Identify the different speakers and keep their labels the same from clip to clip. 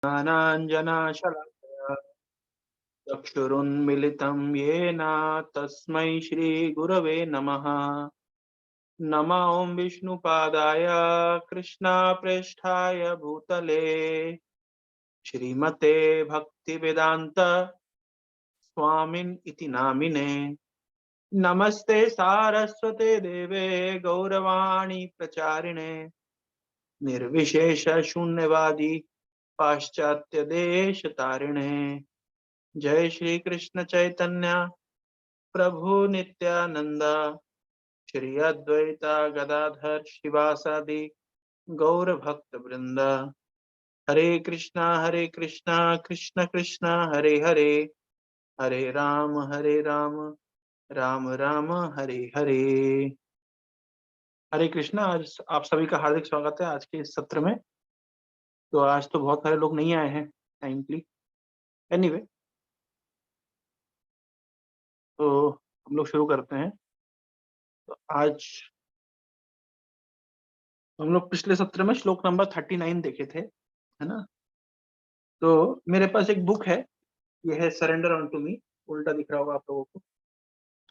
Speaker 1: ज्ञानाञ्जनशलाकया चक्षुरुन्मिलितं येन तस्मै श्रीगुरवे नमः। नमो ॐ विष्णुपादाय कृष्णप्रेष्ठाय भूतले श्रीमते भक्तिवेदान्त स्वामिन् इति नामिने। नमस्ते सारस्वते देवे गौरवाणी प्रचारिणे निर्विशेष शून्यवादी पाश्चात्य देश तारिणे। जय श्री कृष्ण चैतन्य प्रभु नित्यानंद श्री अद्वैता गदाधर शिवासादि गौर भक्त वृंद। हरे कृष्णा कृष्ण कृष्ण हरे हरे, हरे राम राम राम हरे हरे। हरे कृष्णा। आज आप सभी का हार्दिक स्वागत है आज के इस सत्र में। तो आज तो बहुत सारे लोग नहीं आए हैं टाइमली। एनीवे, तो हम लोग शुरू करते हैं। तो आज हम लोग पिछले सत्र में श्लोक नंबर 39 देखे थे, है ना। तो मेरे पास एक बुक है, ये है सरेंडर ऑन टू मी। उल्टा दिख रहा होगा आप लोगों को।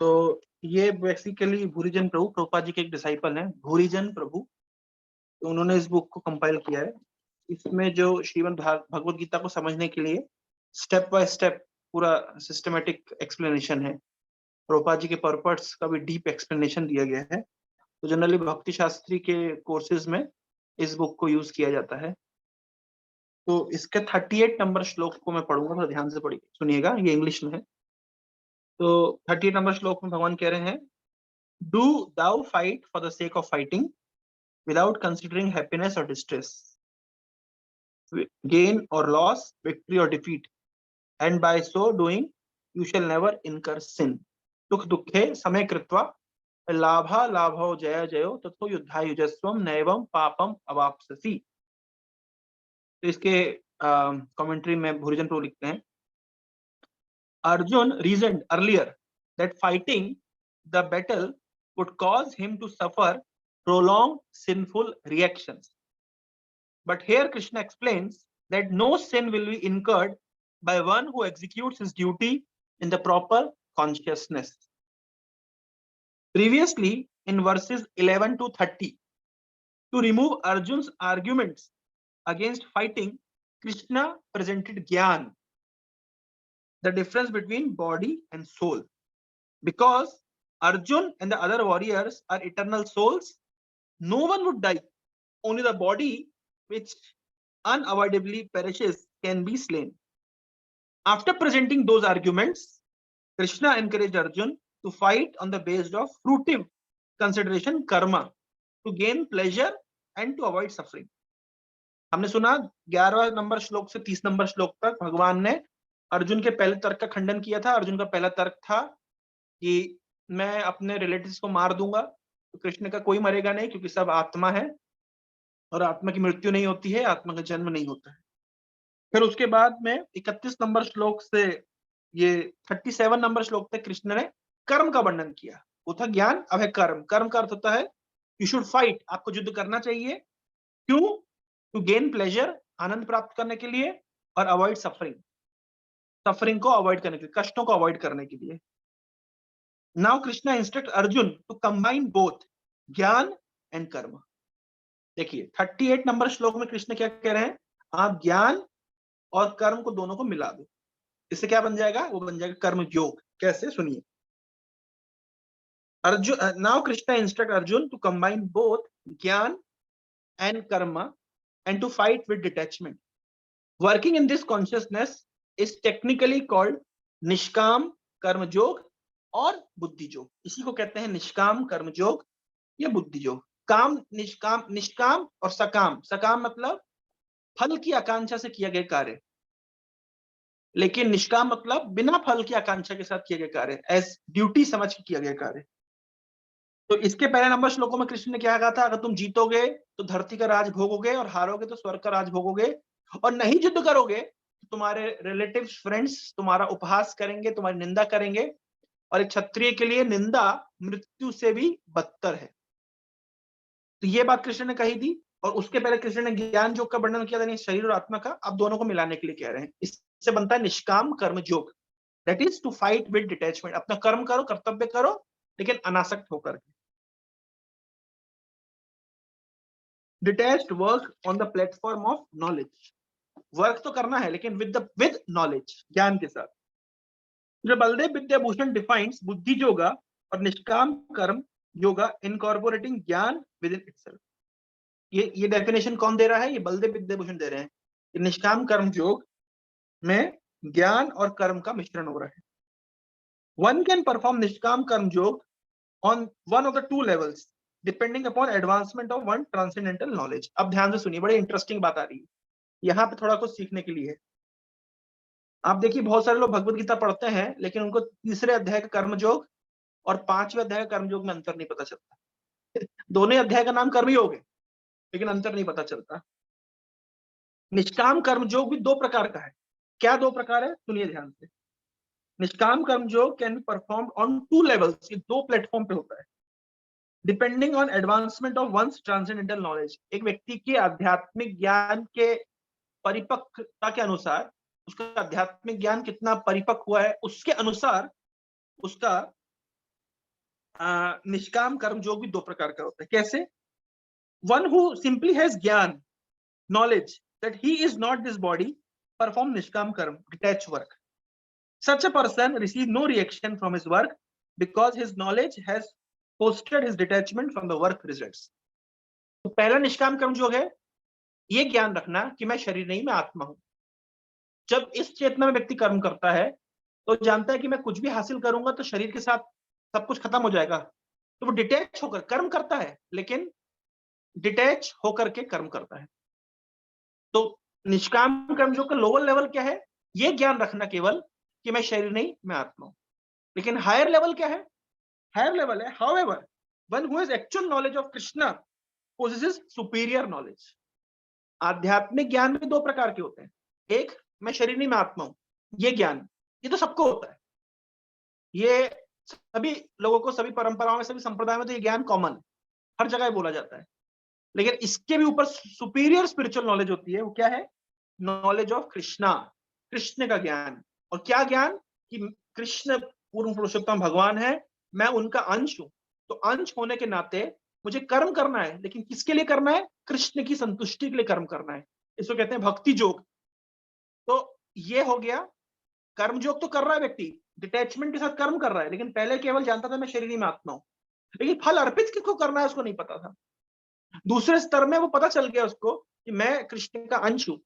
Speaker 1: तो ये बेसिकली भूरिजन प्रभु, प्रभुपाद जी के एक डिसाइपल हैं, भूरिजन प्रभु। तो उन्होंने इस बुक को कंपाइल किया है। इसमें जो श्रीमद् भगवत गीता को समझने के लिए स्टेप बाय स्टेप पूरा सिस्टमेटिक एक्सप्लेनेशन है। प्रभुपाद जी के पर्पट्स का भी डीप एक्सप्लेनेशन दिया गया है। तो जनरली भक्ति शास्त्री के कोर्सेज में इस बुक को यूज किया जाता है। तो इसके 38 नंबर श्लोक को मैं पढ़ूंगा, तो ध्यान से पढ़िए, सुनिएगा, ये इंग्लिश में है। तो 38 नंबर श्लोक में भगवान कह रहे हैं, do thou fight for the sake of fighting without considering happiness और डिस्ट्रेस, गेन और लॉस, विक्ट्री और defeat, and by so doing you shall never incur sin. दुख दुखे समय कृत्वा लाभा लाभो जय जयो तथो युद्धा युजस्वम नैवम पापम अवाप्स्यसि। तो इसके कमेंट्री में भूरिजन प्रभु लिखते हैं, Arjun reasoned earlier that fighting the battle would cause him to suffer prolonged sinful reactions, but here Krishna explains that no sin will be incurred by one who executes his duty in the proper consciousness. Previously, in verses 11 to 30, to remove Arjun's arguments against fighting, Krishna presented Gyan, the difference between body and soul. Because Arjun and the other warriors are eternal souls, no one would die. Only the body, which unavoidably perishes, can be slain. After presenting those arguments, Krishna encouraged Arjun to fight on the basis of fruitive consideration karma, to gain pleasure and to avoid suffering. हमने सुना 11 number श्लोक से 30 number श्लोक तक भगवान ने अर्जुन के पहले तर्क का खंडन किया था। अर्जुन का पहला तर्क था कि मैं अपने रिलेटिव्स को मार दूंगा। तो कृष्ण का कोई मरेगा नहीं, क्योंकि सब आत्मा है और आत्मा की मृत्यु नहीं होती है, आत्मा का जन्म नहीं होता है। फिर उसके बाद में 31 नंबर श्लोक से ये 37 नंबर श्लोक तक कृष्ण ने कर्म का वर्णन किया। वो था ज्ञान, अब है कर्म। कर्म का अर्थ होता है यू शुड फाइट, आपको युद्ध करना चाहिए। क्यों? टू गेन प्लेजर, आनंद प्राप्त करने के लिए, और अवॉइड सफरिंग, सफरिंग को अवॉइड करने के लिए, कष्टों को अवॉइड करने के लिए। Now Krishna instructs Arjun to combine both ज्ञान and कर्म। देखिए 38 नंबर श्लोक में कृष्ण क्या कह रहे हैं, आप ज्ञान और कर्म को दोनों को मिला दो। इससे क्या बन जाएगा? वो बन जाएगा कर्म योग। कैसे? सुनिए। Arjun, now Krishna instructs Arjun to combine both ज्ञान and karma and to fight with detachment. Working in this consciousness is technically called निष्काम कर्म योग और बुद्धि योग। इसी को कहते हैं निष्काम कर्म योग या बुद्धि योग। काम, निष्काम, निष्काम और सकाम। सकाम मतलब फल की आकांक्षा से किया गया कार्य, लेकिन निष्काम मतलब बिना फल की आकांक्षा के साथ किया गया कार्य, एज ड्यूटी समझ के किया गया कार्य। तो इसके पहले नंबर श्लोकों में कृष्ण ने क्या कहा था, अगर तुम जीतोगे तो धरती का राज भोगोगे, और हारोगे तो स्वर्ग का राज भोगोगे, और नहीं युद्ध करोगे तो तुम्हारे रिलेटिव्स, फ्रेंड्स तुम्हारा उपहास करेंगे, तुम्हारी निंदा करेंगे, और एक क्षत्रिय के लिए निंदा मृत्यु से भी बदतर है। तो ये बात कृष्ण ने कही थी। और उसके पहले कृष्ण ने ज्ञान योग का वर्णन किया था, नहीं शरीर और आत्मा का, अब दोनों को मिलाने के लिए कह रहे हैं। इससे बनता है निष्काम कर्म योग, that is to fight with detachment. अपना कर्म करो, कर्तव्य करो, लेकिन अनासक्त होकर के। Detached work on the platform of knowledge, work तो करना है लेकिन विद नॉलेज, ज्ञान के साथ। जो बलदेव विद्याभूषण डिफाइंस बुद्धि योगा और निष्काम कर्म योगा इनकॉर्पोरेटिंग ज्ञान विद इन इटसेल्फ। ये डेफिनेशन कौन दे रहा है? ये बलदेव विद्याभूषण दे रहे हैं कि निष्काम कर्म योग में ज्ञान और कर्म का मिश्रण हो रहा है। वन कैन परफॉर्म निष्काम कर्म योग on one of the two levels depending upon advancement of one transcendental knowledge. अब ध्यान से सुनिए, बड़ी इंटरेस्टिंग बात आ रही है यहाँ पे, थोड़ा कुछ सीखने के लिए। आप देखिए बहुत सारे लोग भगवत गीता पढ़ते हैं लेकिन उनको तीसरे अध्याय का कर्मयोग और पांचवें अध्याय का कर्मयोग में अंतर नहीं पता चलता। दोनों अध्याय का नाम कर्मयोग है लेकिन अंतर नहीं पता चलता। निष्काम कर्मयोग भी दो प्रकार का है। क्या दो प्रकार है? सुनिए ध्यान से। निष्काम कर्मयोग can be performed on two levels, ये दो प्लेटफॉर्म पे होता है, depending on advancement of one's transcendental knowledge. एक व्यक्ति के आध्यात्मिक ज्ञान के परिपक्वता के अनुसार, उसका आध्यात्मिक ज्ञान कितना परिपक्व हुआ है उसके अनुसार उसका निष्काम कर्म योग भी दो प्रकार का होता है। कैसे? वन हु सिंपली हैज ज्ञान, knowledge that he is not this body, perform निष्काम कर्म, detach work. Such a person receives no reaction from his work because his knowledge has fostered his detachment from the work results. तो पहला निष्काम कर्म योग है, ये ज्ञान रखना कि मैं शरीर नहीं, मैं आत्मा हूं। जब इस चेतना में व्यक्ति कर्म करता है तो जानता है कि मैं कुछ भी हासिल करूंगा तो शरीर के साथ सब कुछ खत्म हो जाएगा, तो वो डिटैच होकर कर्म करता है, लेकिन डिटैच होकर के कर्म करता है। तो निष्काम कर्म योग का लोअर लेवल क्या है? ये ज्ञान रखना केवल कि मैं शरीर नहीं, मैं आत्मा हूं। लेकिन हायर लेवल क्या है? हायर लेवल है however one who has actual knowledge of Krishna possesses superior knowledge। आध्यात्मिक ज्ञान में दो प्रकार के होते हैं, एक मैं शरीर नहीं, मैं आत्मा हूं, ये ज्ञान, ये तो सबको होता है, ये सभी लोगों को, सभी परंपराओं में, सभी संप्रदायों में तो ये ज्ञान कॉमन है, हर जगह बोला जाता है। लेकिन इसके भी ऊपर सुपीरियर स्पिरिचुअल नॉलेज होती है, वो क्या है? नॉलेज ऑफ कृष्णा, कृष्ण का ज्ञान। और क्या ज्ञान? कि कृष्ण पूर्ण पुरुषोत्तम भगवान है, मैं उनका अंश हूं, तो अंश होने के नाते मुझे कर्म करना है, लेकिन किसके लिए करना है? कृष्ण की संतुष्टि के लिए कर्म करना है। इसको कहते हैं भक्ति योग। तो ये हो गया कर्म योग। तो कर रहा है व्यक्ति, डिटैचमेंट के साथ कर्म कर रहा है, लेकिन पहले केवल जानता था मैं शरीर में आत्मा हूं, लेकिन फल अर्पित किसको करना है उसको नहीं पता था। दूसरे स्तर में वो पता चल गया उसको कि मैं कृष्ण का अंश हूं,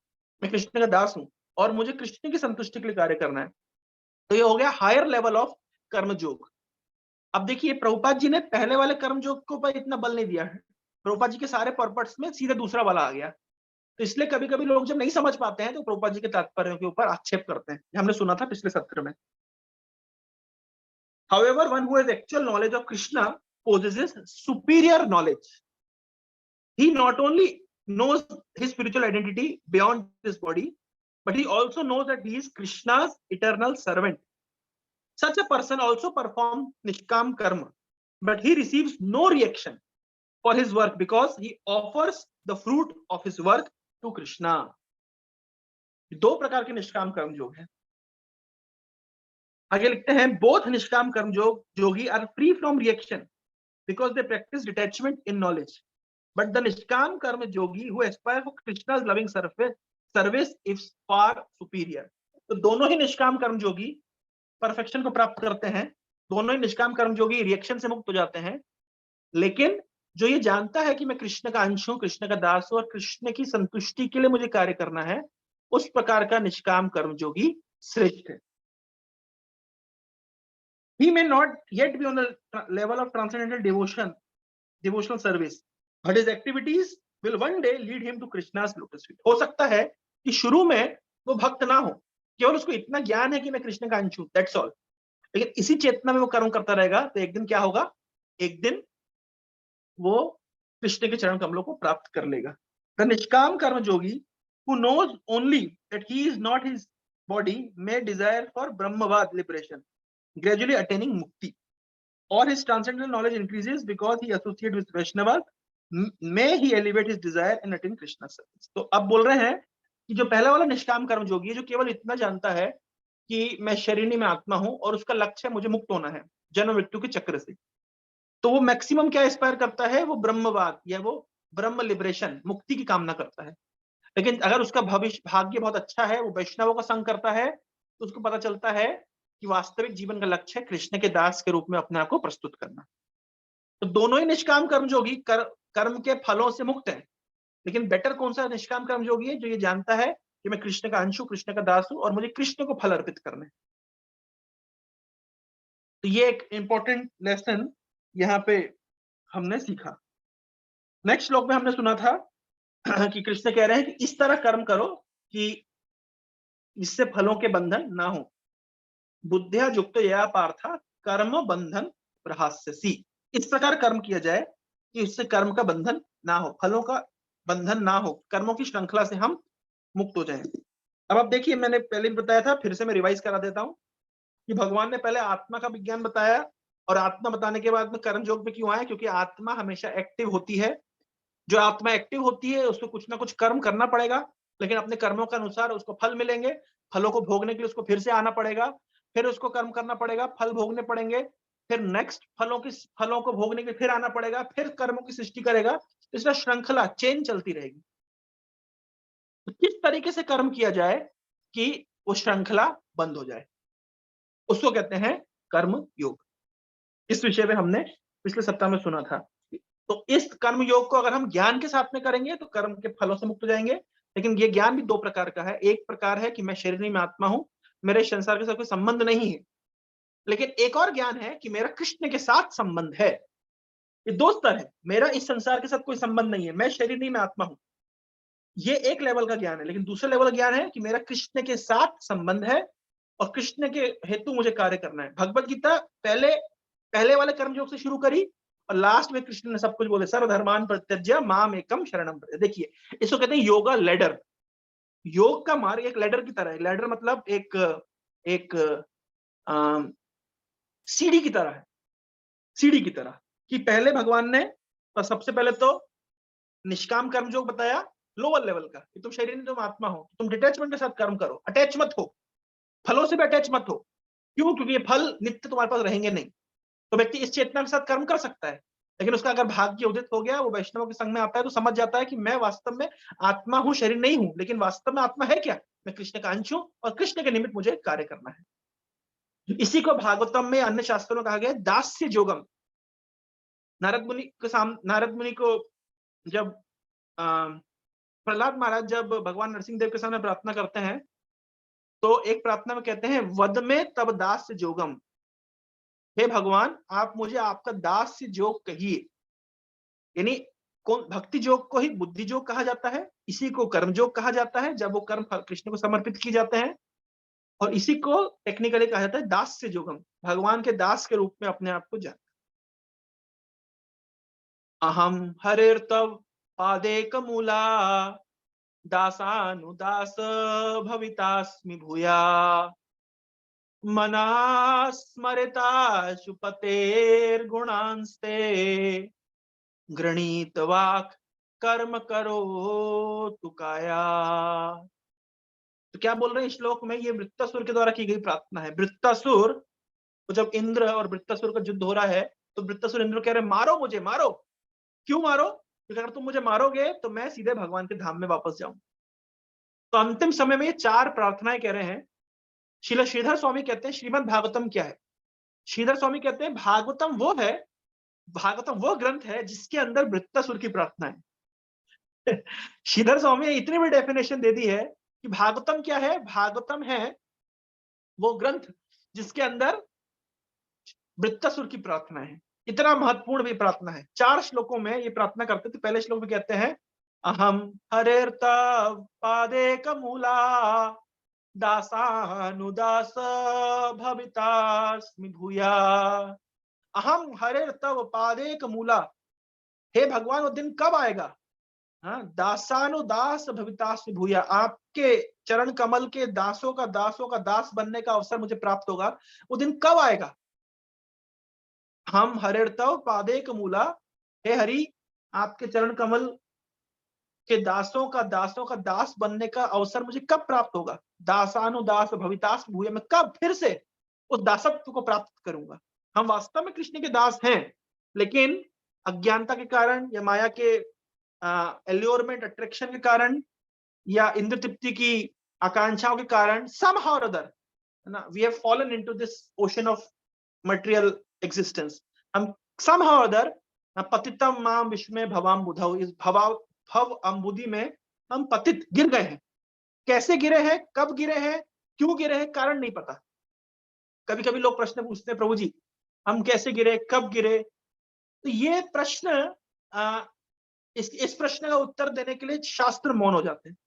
Speaker 1: मैं कृष्ण का दास हूं और मुझे कृष्ण की संतुष्टि के लिए कार्य करना है। तो ये हो गया हायर लेवल ऑफ कर्म योग। अब देखिए प्रभुपाद जी ने पहले वाले कर्म योग को पर इतना बल नहीं दिया है, प्रभुपाद जी के सारे पर्पट्स में सीधे दूसरा वाला आ गया। तो इसलिए कभी कभी लोग जब नहीं समझ पाते हैं तो प्रभुपाद जी के तात्पर्यों के ऊपर आक्षेप करते हैं, हमने सुना था पिछले सत्र में। However, one who has actual knowledge of Krishna possesses superior knowledge. He not only knows his spiritual identity beyond this body, but he also knows that he is Krishna's eternal servant. Such a person also performs Nishkam Karma, but he receives no reaction for his work because he offers the fruit of his work to Krishna. दो प्रकार के निष्काम कर्म योग है। आगे लिखते हैं, बोथ निष्काम कर्म योगी are free from reaction because they practice detachment in knowledge, but the niskam karma yogi who aspire for Krishna's loving service is far superior. तो दोनों ही निष्काम कर्म योगी परफेक्शन को प्राप्त करते हैं, दोनों ही निष्काम कर्म योगी रिएक्शन से मुक्त हो जाते हैं, लेकिन जो ये जानता है कि मैं कृष्ण का अंश हूं, कृष्ण का दास हूं और कृष्ण की संतुष्टि के लिए मुझे कार्य करना है, उस प्रकार का निष्काम कर्म योगी श्रेष्ठ है। He may not yet be on the level of transcendental devotional service, but his activities will one day lead him to Krishna's lotus feet. हो सकता है कि शुरू में वो भक्त ना हो, केवल उसको इतना ज्ञान है कि मैं कृष्ण का अंश हूं, that's all, लेकिन इसी चेतना में वो कर्म करता रहेगा तो एक दिन क्या होगा? एक दिन वो कृष्ण के चरण कमलों को प्राप्त कर लेगा। The निष्काम कर्म योगी who knows only that he is not his body may desire for Brahmavad liberation, gradually attaining mukti, or his transcendental knowledge increases because he associates with Vaishnavas may he elevate his desire and attain Krishna service। तो अब बोल रहे हैं कि जो पहला वाला निष्काम कर्म योगी है, जो केवल इतना जानता है कि मैं शरीर में आत्मा हूं और उसका लक्ष्य है मुझे मुक्त होना है जन्म मृत्यु के चक्र से, तो वो मैक्सिमम क्या एस्पायर करता है, वो ब्रह्मवाद या वो ब्रह्म लिबरेशन, मुक्ति की कामना करता है। लेकिन अगर उसका भविष्य भाग्य बहुत अच्छा है, वो वैष्णवों का संग करता है, तो उसको पता चलता है कि वास्तविक जीवन का लक्ष्य है कृष्ण के दास के रूप में अपने आप को प्रस्तुत करना। तो दोनों ही निष्काम कर्मयोगी कर्म के फलों से मुक्त है, लेकिन बेटर कौन सा निष्काम कर्मयोगी है, जो ये जानता है कि मैं कृष्ण का अंश हूं, कृष्ण का दास हूं और मुझे कृष्ण को फल अर्पित करना है। तो ये एक इंपॉर्टेंट लेसन यहाँ पे हमने सीखा। नेक्स्ट श्लोक में हमने सुना था कि कृष्ण कह रहे हैं कि इस तरह कर्म करो कि इससे फलों के बंधन ना हो। बुद्धिया युक्त या पार्थ कर्म बंधन प्रहास्यसि। इस प्रकार कर्म किया जाए कि इससे कर्म का बंधन ना हो, फलों का बंधन ना हो, कर्मों की श्रृंखला से हम मुक्त हो जाएं। अब आप देखिए, मैंने पहले भी बताया था, फिर से मैं रिवाइज करा देता हूं कि भगवान ने पहले आत्मा का विज्ञान बताया और आत्मा बताने के बाद में कर्म योग में क्यों आया, क्योंकि आत्मा हमेशा एक्टिव होती है। जो आत्मा एक्टिव होती है उसको कुछ ना कुछ कर्म करना पड़ेगा, लेकिन अपने कर्मों के अनुसार उसको फल मिलेंगे। फलों को भोगने के लिए उसको फिर से आना पड़ेगा, फिर उसको कर्म करना पड़ेगा, फल भोगने पड़ेंगे, फिर नेक्स्ट फलों को भोगने के लिए फिर आना पड़ेगा, फिर कर्मों की सृष्टि करेगा। इसका श्रृंखला चेन चलती रहेगी। तो किस तरीके से कर्म किया जाए कि वो श्रृंखला बंद हो जाए, उसको कहते हैं कर्म योग। इस विषय में हमने पिछले सप्ताह में सुना था। तो इस कर्म योग को अगर हम ज्ञान के साथ में करेंगे तो कर्म के फलों से मुक्त हो जाएंगे। लेकिन ये ज्ञान भी दो प्रकार का है। एक प्रकार है कि मैं शरीर में आत्मा हूं, मेरे संसार के साथ कोई संबंध नहीं है। लेकिन एक और ज्ञान है कि मेरा कृष्ण के साथ संबंध है। ये दो स्तर है। मेरा इस संसार के साथ कोई संबंध नहीं है, मैं शरीर नहीं, मैं आत्मा हूं। ये एक लेवल का ज्ञान है। लेकिन दूसरा लेवल का ज्ञान है कि मेरा कृष्ण के साथ संबंध है और कृष्ण के हेतु मुझे कार्य करना है। भगवत गीता पहले वाले कर्मयोग से शुरू करी और लास्ट में कृष्ण ने सब कुछ बोले, सर्वधर्मान परित्यज्य माम एकम शरणम व्रज। देखिए, इसको कहते हैं योगा लैडर। योग का मार्ग एक लैडर की तरह है। लैडर मतलब एक सीढ़ी की तरह है। सीढ़ी की तरह कि पहले भगवान ने तो सबसे पहले तो निष्काम कर्म जो बताया लोअर लेवल का कि तुम शरीर में, तुम आत्मा हो, तुम डिटैचमेंट के साथ कर्म करो, अटैच मत हो, फलों से भी अटैच मत हो। क्यों? क्योंकि ये फल नित्य तुम्हारे पास रहेंगे नहीं। तो व्यक्ति इस चेतना के साथ कर्म कर सकता है, लेकिन उसका अगर भाग्य उदित हो गया, वो वैष्णव के संग में आता है, तो समझ जाता है कि मैं वास्तव में आत्मा हूं, शरीर नहीं हूं। लेकिन वास्तव में आत्मा है क्या? मैं कृष्ण का अंश हूं और कृष्ण के निमित्त मुझे कार्य करना है। इसी को भागवतम में अन्य शास्त्रों में कहा गया दास्य जोगम। नारद मुनि को जब प्रहलाद महाराज जब भगवान नरसिंह देव के सामने प्रार्थना करते हैं, तो एक प्रार्थना में कहते हैं वद में तब दास्य जोगम। हे भगवान, आप मुझे आपका दास्य जोग कहिए। यानी कौन? भक्ति जोग को ही बुद्धि जोग कहा जाता है, इसी को कर्म जोग कहा जाता है जब वो कर्म कृष्ण को समर्पित किए जाते हैं, और इसी को टेक्निकली कहा जाता है दास्य जोगम, भगवान के दास के रूप में अपने आप को जान। अहम हरेर्तव पादेक मूला दासानुदास भवितास्मि भूया मना स्मरता शुपतेर्गुणांस्ते गृणीत वाक कर्म करो तुकाया। तो क्या बोल रहे हैं श्लोक में? ये वृत्तासुर के द्वारा की गई प्रार्थना है। वृत्तासुर, तो जब इंद्र और वृत्तासुर का युद्ध हो रहा है, तो वृत्तासुर इंद्र कह रहे हैं मारो मुझे, मारो। क्यों मारो? क्योंकि अगर तुम मुझे मारोगे तो मैं सीधे भगवान के धाम में वापस जाऊं। तो अंतिम समय में ये चार प्रार्थनाएं कह रहे हैं। श्रीधर स्वामी कहते हैं श्रीमद् भागवतम क्या है? श्रीधर स्वामी कहते हैं भागवतम वो है, भागवतम वो ग्रंथ है जिसके अंदर वृत्तासुर की प्रार्थना है। श्रीधर स्वामी ने इतनी बड़ी डेफिनेशन दे दी है कि भागवतम क्या है? भागवतम है वो ग्रंथ जिसके अंदर वृत्तासुर की प्रार्थना है। इतना महत्वपूर्ण भी प्रार्थना है। 4 श्लोकों में ये प्रार्थना करते थे। पहले श्लोक में कहते हैं अहम हरेर्तव पादेक मूला दासानुदास भवितास्मि भूया। अहम हरेर्तव पादेक मूला। हे भगवान, वो दिन कब आएगा? हाँ, दासानुदास भवितास्मि भूया, आपके चरण कमल के दासों का दास बनने का अवसर मुझे प्राप्त होगा। वो दिन कब आएगा? हम हरेर्तव पादेक मूला। हे हरि, आपके चरण कमल के दासों का दास बनने का अवसर मुझे कब प्राप्त होगा? दासानुदास भवितास भूय, मैं कब फिर से उस दासत्व को प्राप्त करूंगा? हम वास्तव में कृष्ण के दास हैं, लेकिन अज्ञानता के कारण या माया के एल्योरमेंट अट्रैक्शन के कारण या इंद्र तृप्ति की आकांक्षाओं के कारण somehow or other, है ना, we have fallen into this ocean of material existence. हम somehow or other पतितम माम विश्व भवाम बुधौ, इस भव अम्बुदी में हम पतित गिर गए हैं। कैसे गिरे हैं, कब गिरे हैं, क्यों गिरे हैं, कारण नहीं पता। कभी कभी लोग प्रश्न पूछते हैं, प्रभु जी हम कैसे गिरे, कब गिरे? तो ये प्रश्न इस प्रश्न का उत्तर देने के लिए शास्त्र मौन हो जाते हैं।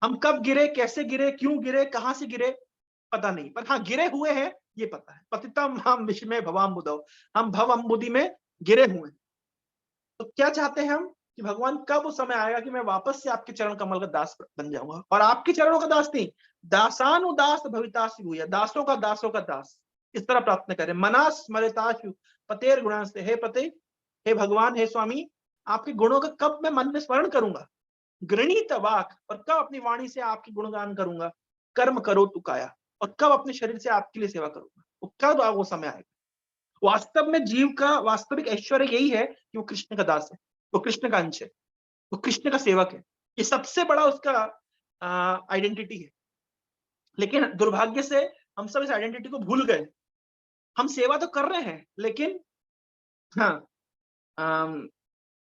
Speaker 1: हम कब गिरे, कैसे गिरे, क्यों गिरे, कहां से गिरे, पता नहीं, पर हाँ गिरे हुए हैं ये पता है। पतितम हम विश्व में भवाम बुधौ, हम भव अम्बुदी में गिरे हुए हैं। तो क्या चाहते हैं हम कि भगवान कब वो समय आएगा कि मैं वापस से आपके चरण कमल का दास बन जाऊंगा, और आपके चरणों का दास नहीं, दासानुदास भवितासु भूय, दासों का दास। इस तरह प्रार्थना करें, मना स्मरिताशु पतेर गुणां से, हे पते, हे भगवान, हे स्वामी, आपके गुणों का कब मैं मन में स्मरण करूंगा, गृणीत वाक, और कब अपनी वाणी से आपकी गुणगान करूंगा, कर्म करो तू काया, और कब अपने शरीर से आपके लिए सेवा करूंगा, वो कब वो समय आएगा? वास्तव में जीव का वास्तविक ऐश्वर्य यही है कि वो कृष्ण का दास है, वो कृष्ण का अंश है, वो कृष्ण का सेवक है। ये सबसे बड़ा उसका आइडेंटिटी है। लेकिन दुर्भाग्य से हम सब इस आइडेंटिटी को भूल गए। हम सेवा तो कर रहे हैं, लेकिन हाँ,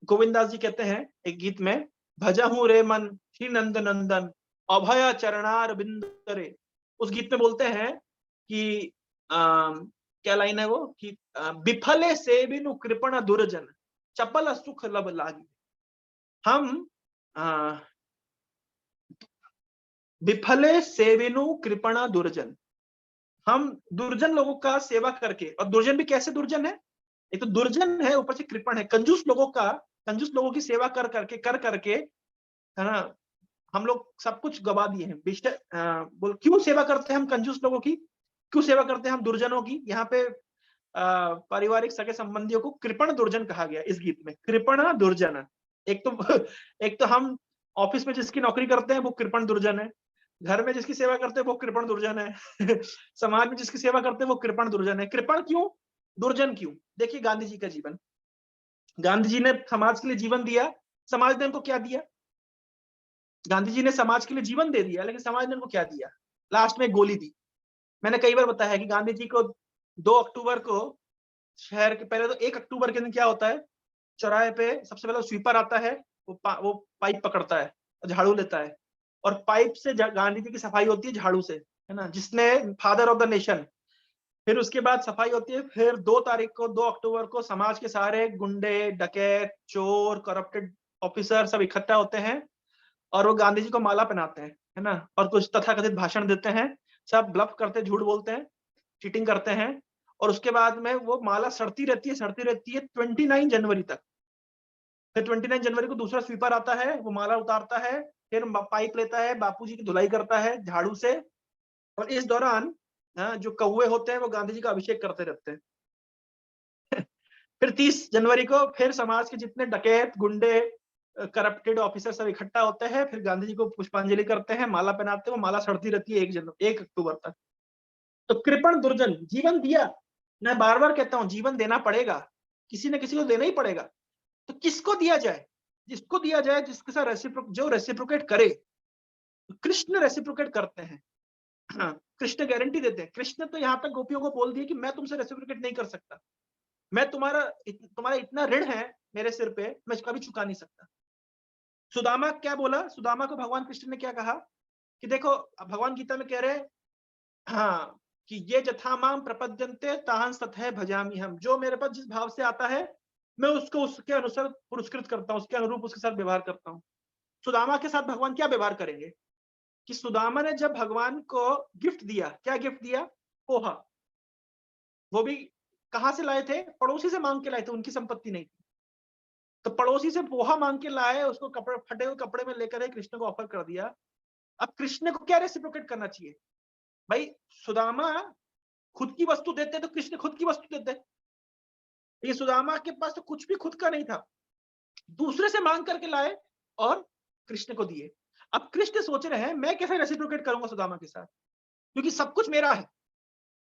Speaker 1: गोविंदास जी कहते हैं एक गीत में, भजहू रे मन श्री नंद नंदन अभय चरणार बिंदरे। उस गीत में बोलते हैं कि क्या लाइन है वो कि विफले से बिनु कृपण दुर्जन चपल सुख लब लागी। हम विफले सेविनु कृपण दुर्जन, हम दुर्जन लोगों का सेवा करके, और दुर्जन भी कैसे दुर्जन है, एक तो दुर्जन है, ऊपर से कृपण है, कंजूस लोगों की सेवा कर करके, है ना, हम लोग सब कुछ गवा दिए हैं। बोल क्यों सेवा करते हैं हम कंजूस लोगों की, क्यों सेवा करते हैं हम दुर्जनों की? यहाँ पे पारिवारिक सगे संबंधियों को कृपण दुर्जन कहा गया इस गीत में, कृपण दुर्जन। एक तो एक तो हम ऑफिस में जिसकी नौकरी करते हैं वो कृपण दुर्जन है, घर में जिसकी सेवा करते हैं वो कृपण दुर्जन है समाज में जिसकी सेवा करते हैं वो कृपण दुर्जन है। कृपण क्यों, दुर्जन क्यों? देखिए गांधी जी का जीवन, गांधी जी ने समाज के लिए जीवन दिया, समाज ने उनको क्या दिया? गांधी जी ने समाज के लिए जीवन दे दिया, लेकिन समाज ने उनको क्या दिया? लास्ट में गोली दी। मैंने कई बार बताया है कि गांधी जी को 2 अक्टूबर को शहर के, पहले तो 1 अक्टूबर के दिन क्या होता है, चौराहे पे सबसे पहले स्वीपर आता है, वो पाइप पकड़ता है, झाड़ू लेता है, और पाइप से गांधी जी की सफाई होती है झाड़ू से, है ना, जिसने फादर ऑफ द नेशन। फिर उसके बाद सफाई होती है, फिर 2 तारीख को, 2 अक्टूबर को समाज के सारे गुंडे, डकैत, चोर, करप्टेड ऑफिसर सब इकट्ठा होते हैं, और वो गांधी जी को माला पहनाते हैं, है ना, और कुछ तथाकथित भाषण देते हैं, सब ब्लफ करते हैं, झूठ बोलते हैं, चीटिंग करते हैं, और उसके बाद में वो माला सड़ती रहती है 29 जनवरी तक। फिर 29 जनवरी को दूसरा स्वीपर आता है, वो माला उतारता है, फिर पाइप लेता है, बापूजी की धुलाई करता है झाड़ू से, और इस दौरान जो कौवे होते हैं वो गांधी जी का अभिषेक करते रहते हैं फिर 30 जनवरी को फिर समाज के जितने डकैत, गुंडे, करप्टेड ऑफिसर सब इकट्ठा होते हैं, फिर गांधी जी को पुष्पांजलि करते हैं, माला पहनाते हैं, वो माला सड़ती रहती है 1 अक्टूबर तक। तो कृपण दुर्जन जीवन दिया। मैं बार बार कहता हूं जीवन देना पड़ेगा, किसी न किसी को देना ही पड़ेगा। तो किसको दिया जाए? जिसको दिया जाए जिसके साथ जो रेसिप्रोकेट करे। कृष्ण रेसिप्रोकेट करते हैं। हाँ, कृष्ण गारंटी देते हैं। कृष्ण तो यहाँ तक गोपियों को बोल दिए कि मैं तुमसे रेसिप्रोकेट नहीं कर सकता, मैं तुम्हारा इतना ऋण है मेरे सिर पे, मैं कभी चुका नहीं सकता। सुदामा क्या बोला? सुदामा को भगवान कृष्ण ने क्या कहा कि देखो, भगवान गीता में कह रहे, हाँ, कि ये जथामाम प्रपद्यन्ते ताहं तथैव भजामि हम, जो मेरे पास जिस भाव से आता है मैं उसको उसके अनुसार पुरस्कृत करता हूँ, उसके अनुरूप उसके साथ व्यवहार करता हूँ। सुदामा के साथ भगवान क्या व्यवहार करेंगे कि सुदामा ने जब भगवान को गिफ्ट दिया, क्या गिफ्ट दिया? पोहा। वो भी कहां से लाए थे? पड़ोसी से मांग के लाए थे, उनकी संपत्ति नहीं थी। तो पड़ोसी से पोहा मांग के लाए, उसको कपड़े, फटे हुए कपड़े में लेकर कृष्ण को ऑफर कर दिया। अब कृष्ण को क्या रेसिप्रोकेट करना चाहिए भाई? सुदामा खुद की वस्तु देते तो कृष्ण खुद की वस्तु देते। ये सुदामा के पास तो कुछ भी खुद का नहीं था, दूसरे से मांग करके लाए और कृष्ण को दिए। अब कृष्ण सोच रहे हैं मैं कैसे रेसिप्रोकेट करूंगा सुदामा के साथ, क्योंकि सब कुछ मेरा है।